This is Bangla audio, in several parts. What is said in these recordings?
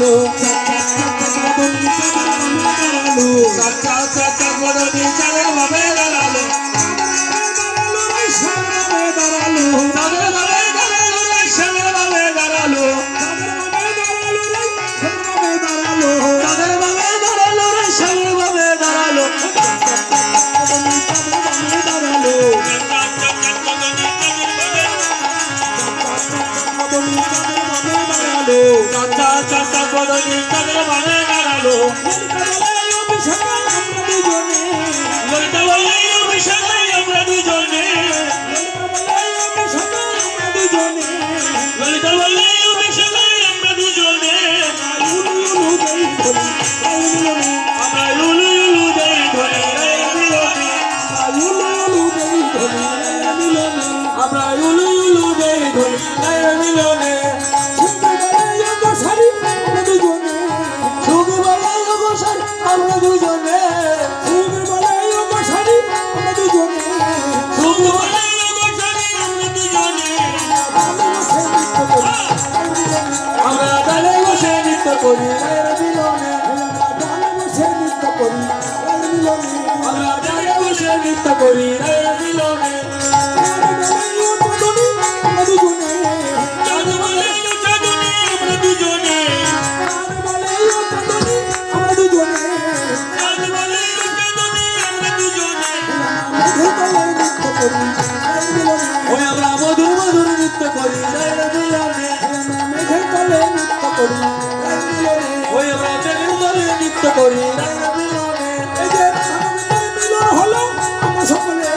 দাঁড়ালো চাচা চাচা বদনি চাঁদের ভাবে দাঁড়ালো চাঁদের ভাবে দাঁড়ালো শ্যামের ভাবে দাঁড়ালো চাঁদের ভাবে দাঁড়ালো শ্যামের ভাবে দাঁড়ালো চাচা চাচা বদনি চাঁদের ভাবে দাঁড়ালো ললিতা বলে অভিষেকে আমরা দুজনে ললিতা বলে অভিষেকে আমরা দুজনে আমরা লুলু লুলু দেই ধরে আমরা লুলু লুলু দেই ধরে মিলনে আমরা দুজনে আমরা গানে বসে নৃত্য করি আমরা গানে বসে নৃত্য করি মিলনে ওই আমরা মধুর মধুর নৃত্য করি ওই আমরা প্রেমের দলে নৃত্য করি হলো আমরা সকলে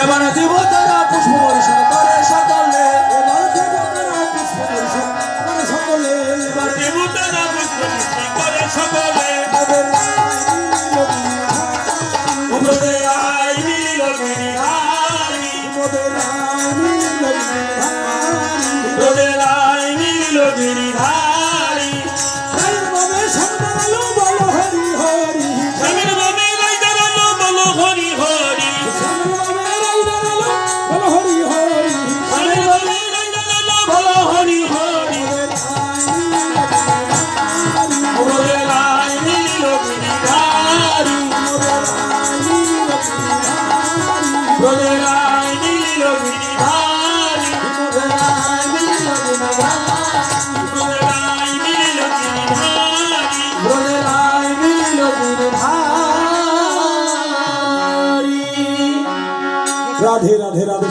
এবার দেবতারা পুষ্প পরিশোধ করে সকলে এবার দেবতারা পুষ্প পরিশোধ করে সকলে এবার দেবতারা পুষ্প বৃষ্টি করে সকলে মোদের আইনি লগিরিধারী মোদের আইনি লগিরিধারী স্বামীর বলো হরি হরি স্বামীর বাবে গাই দাঁড়ালো বলো হরি হরি বলো হরি হরি স্বামীর বাবে গাই দাঁড়ালো বলো হরি হরি মোদের আইনি লগিরিধারী মোদের আইনি লগিরিধারী মোদের আইনি লগিরিধারী মোদের আইনি লগিরিধারী রাধে রাধে রাধে।